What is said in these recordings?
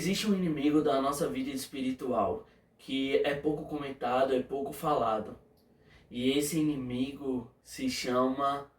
Existe um inimigo da nossa vida espiritual que é pouco comentado, é pouco falado. E esse inimigo se chama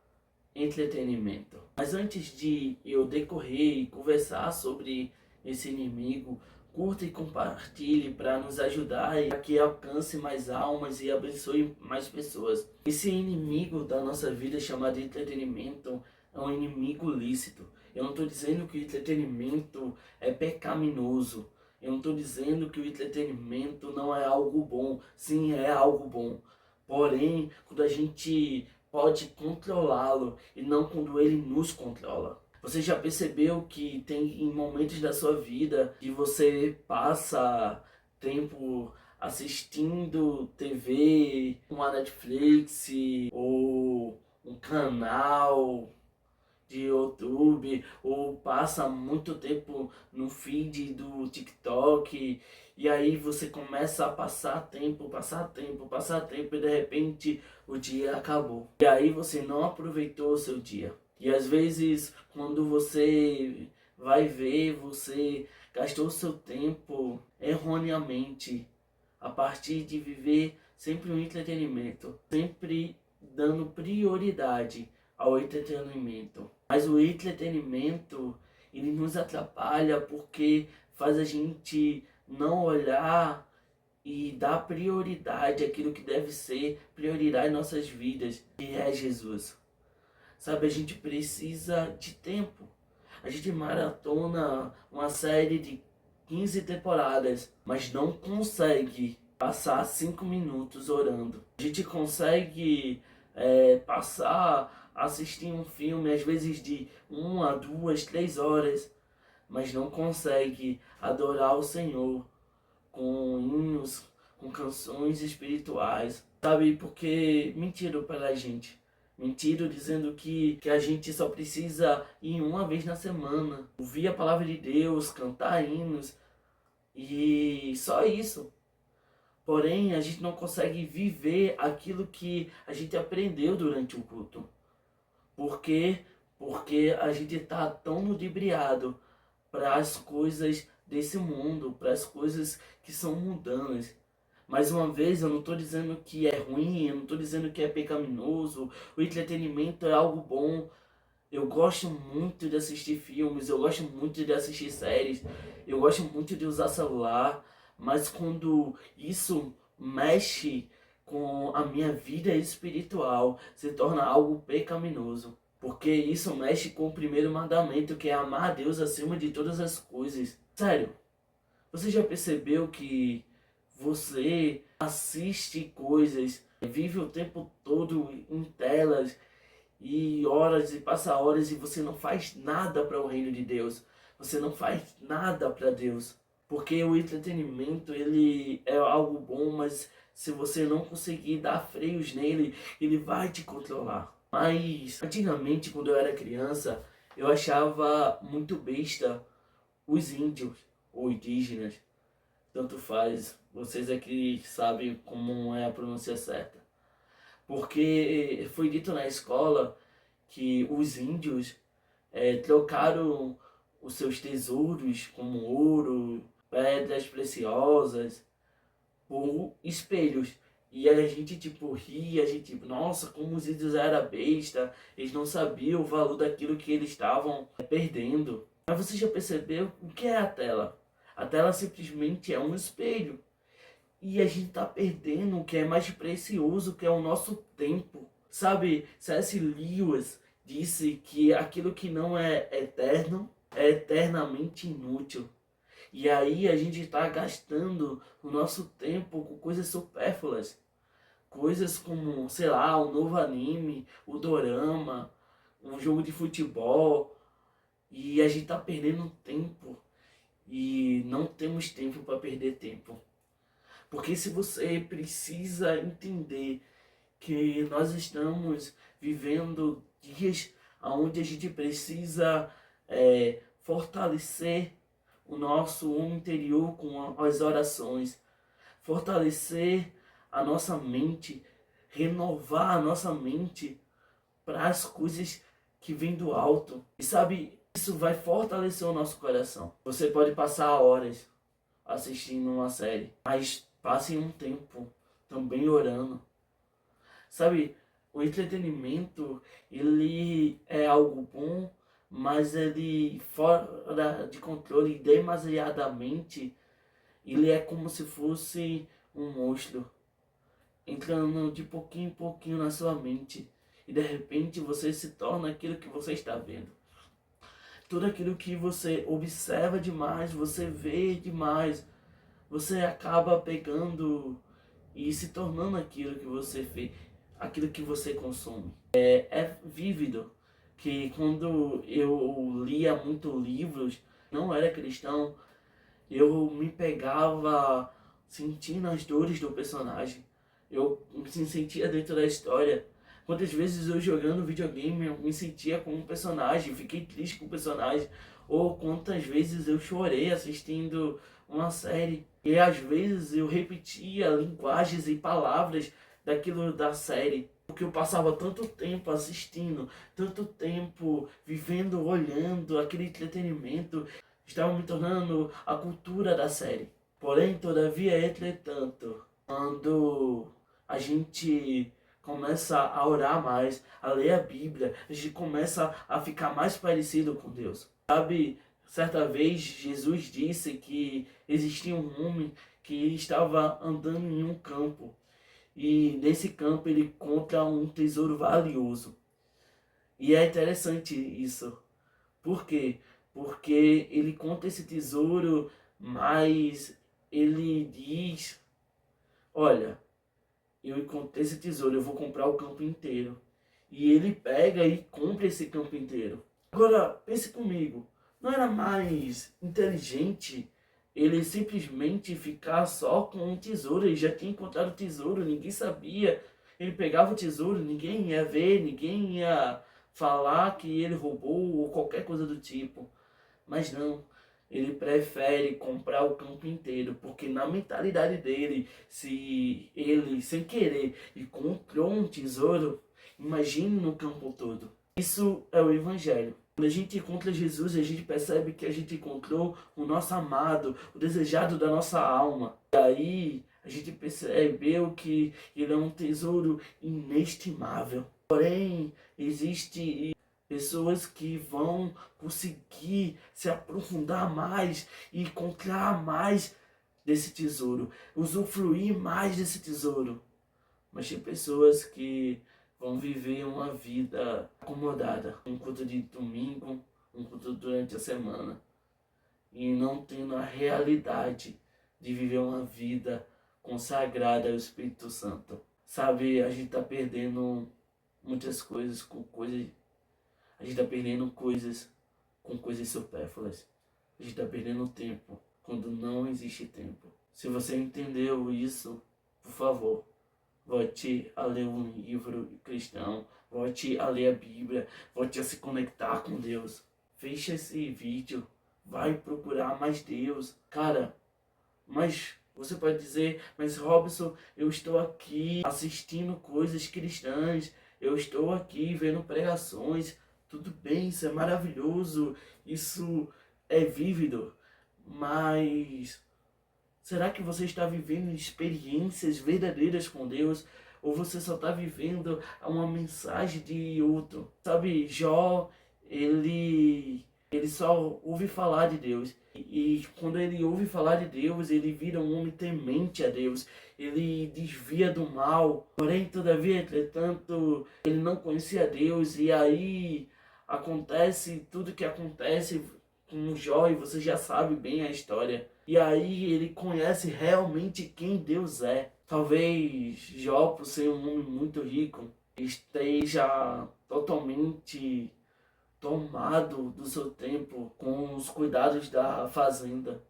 entretenimento. Mas antes de eu decorrer e conversar sobre esse inimigo, curta e compartilhe para nos ajudar e a que alcance mais almas e abençoe mais pessoas. Esse inimigo da nossa vida chamado entretenimento é um inimigo lícito. Eu não estou dizendo que o entretenimento é pecaminoso. Eu não estou dizendo que o entretenimento não é algo bom. Sim, é algo bom. Porém, quando a gente pode controlá-lo e não quando ele nos controla. Você já percebeu que tem em momentos da sua vida que você passa tempo assistindo TV, uma Netflix ou um canal de YouTube, ou passa muito tempo no feed do TikTok, e aí você começa a passar tempo, e de repente o dia acabou. E aí você não aproveitou o seu dia. E às vezes, quando você vai ver, você gastou o seu tempo erroneamente, a partir de viver sempre um entretenimento, sempre dando prioridade ao entretenimento. Mas o entretenimento, ele nos atrapalha porque faz a gente não olhar e dar prioridade àquilo que deve ser prioridade em nossas vidas, que é Jesus. Sabe, a gente precisa de tempo. A gente maratona uma série de 15 temporadas, mas não consegue passar 5 minutos orando. A gente consegue passar, assistir um filme, às vezes de 1 a 2, 3 horas, mas não consegue adorar o Senhor com hinos, com canções espirituais, sabe? Porque mentiram pra gente. Mentiram dizendo que a gente só precisa ir uma vez na semana, ouvir a palavra de Deus, cantar hinos e só isso. Porém, a gente não consegue viver aquilo que a gente aprendeu durante o culto. Por quê? Porque a gente está tão ludibriado para as coisas desse mundo, para as coisas que são mundanas. Mais uma vez, eu não estou dizendo que é ruim, eu não estou dizendo que é pecaminoso, o entretenimento é algo bom. Eu gosto muito de assistir filmes, eu gosto muito de assistir séries, eu gosto muito de usar celular, mas quando isso mexe com a minha vida espiritual, se torna algo pecaminoso. Porque isso mexe com o primeiro mandamento, que é amar a Deus acima de todas as coisas. Sério, você já percebeu que você assiste coisas, vive o tempo todo em telas e horas e passa horas e você não faz nada para o reino de Deus? Você não faz nada para Deus. Porque o entretenimento, ele é algo bom, mas se você não conseguir dar freios nele, ele vai te controlar. Mas antigamente, quando eu era criança, eu achava muito besta os índios ou indígenas, tanto faz, vocês aqui sabem como é a pronúncia certa. Porque foi dito na escola que os índios trocaram os seus tesouros, como ouro, pedras preciosas, por espelhos. E a gente tipo ria, a gente, nossa, como os índios eram besta, eles não sabiam o valor daquilo que eles estavam perdendo. Mas você já percebeu o que é a tela? A tela simplesmente é um espelho. E a gente está perdendo o que é mais precioso, que é o nosso tempo. Sabe, C.S. Lewis disse que aquilo que não é eterno é eternamente inútil. E aí a gente está gastando o nosso tempo com coisas supérfluas. Coisas como, sei lá, um novo anime, o dorama, um jogo de futebol. E a gente está perdendo tempo. E não temos tempo para perder tempo. Porque se você precisa entender que nós estamos vivendo dias onde a gente precisa fortalecer o nosso homem interior com as orações, fortalecer a nossa mente, renovar a nossa mente para as coisas que vêm do alto. E sabe, Isso vai fortalecer o nosso coração. Você pode passar horas assistindo uma série, mas passe um tempo também orando. Sabe, o entretenimento, ele é algo bom, mas ele fora de controle, demasiadamente, ele é como se fosse um monstro entrando de pouquinho em pouquinho na sua mente. E de repente você se torna aquilo que você está vendo. Tudo aquilo que você observa demais, você vê demais, você acaba pegando e se tornando aquilo que você vê, aquilo que você consome. É vívido que quando eu lia muito livros, não era cristão, eu me pegava sentindo as dores do personagem. Eu me sentia dentro da história. Quantas vezes eu jogando videogame eu me sentia como um personagem, fiquei triste com o personagem. Ou quantas vezes eu chorei assistindo uma série. E às vezes eu repetia linguagens e palavras daquilo da série. Porque eu passava tanto tempo assistindo, tanto tempo vivendo, olhando aquele entretenimento, estava me tornando a cultura da série. Porém, todavia, entretanto, quando a gente começa a orar mais, a ler a Bíblia, a gente começa a ficar mais parecido com Deus. Sabe, certa vez Jesus disse que existia um homem que estava andando em um campo e nesse campo ele encontra um tesouro valioso. E é interessante isso. Por quê? Porque ele conta esse tesouro, mas ele diz: olha, eu encontrei esse tesouro, eu vou comprar o campo inteiro. E ele pega e compra esse campo inteiro. Agora, pense comigo, não era mais inteligente ele simplesmente ficar só com um tesouro? Ele já tinha encontrado o tesouro, ninguém sabia. Ele pegava o tesouro, ninguém ia ver, ninguém ia falar que ele roubou ou qualquer coisa do tipo. Mas não, ele prefere comprar o campo inteiro, porque na mentalidade dele, se ele, sem querer, encontrou um tesouro, imagine no campo todo. Isso é o Evangelho. Quando a gente encontra Jesus, a gente percebe que a gente encontrou o nosso amado, o desejado da nossa alma. E aí a gente percebeu que ele é um tesouro inestimável. Porém, existe pessoas que vão conseguir se aprofundar mais e encontrar mais desse tesouro, usufruir mais desse tesouro. Mas tem pessoas que vão viver uma vida acomodada, um culto de domingo, um culto durante a semana, e não tendo a realidade de viver uma vida consagrada ao Espírito Santo. Sabe, a gente está perdendo muitas coisas com coisas. A gente está perdendo coisas com coisas supérfluas. A gente está perdendo tempo quando não existe tempo. Se você entendeu isso, por favor, volte a ler um livro cristão, volte a ler a Bíblia, volte a se conectar com Deus. Fecha esse vídeo, vai procurar mais Deus. Cara, mas você pode dizer, mas Robson, eu estou aqui assistindo coisas cristãs, eu estou aqui vendo pregações, tudo bem, isso é maravilhoso, isso é vívido, mas será que você está vivendo experiências verdadeiras com Deus? Ou você só está vivendo uma mensagem de outro? Sabe, Jó, ele só ouve falar de Deus. E quando ele ouve falar de Deus, ele vira um homem temente a Deus. Ele desvia do mal. Porém, todavia, entretanto, ele não conhecia Deus. E aí acontece tudo que acontece com Jó, e você já sabe bem a história. E aí ele conhece realmente quem Deus é. Talvez Jó, por ser um homem muito rico, esteja totalmente tomado do seu tempo com os cuidados da fazenda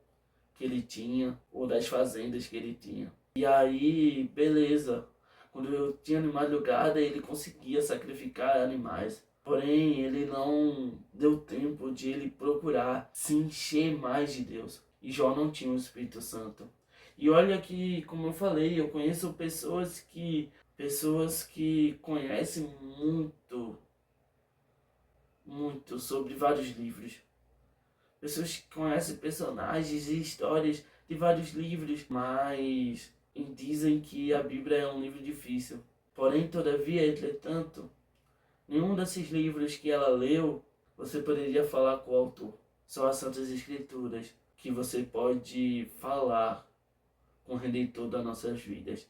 que ele tinha, ou das fazendas que ele tinha. E aí, beleza, quando eu tinha de madrugada, ele conseguia sacrificar animais. Porém, ele não deu tempo de ele procurar se encher mais de Deus. E Jó não tinha o Espírito Santo. E olha que, como eu falei, eu conheço pessoas que conhecem muito sobre vários livros. Pessoas que conhecem personagens e histórias de vários livros, mas dizem que a Bíblia é um livro difícil. Porém, todavia, entretanto, nenhum desses livros que ela leu, você poderia falar com o autor. São as Santas Escrituras que você pode falar com o Redentor das nossas vidas.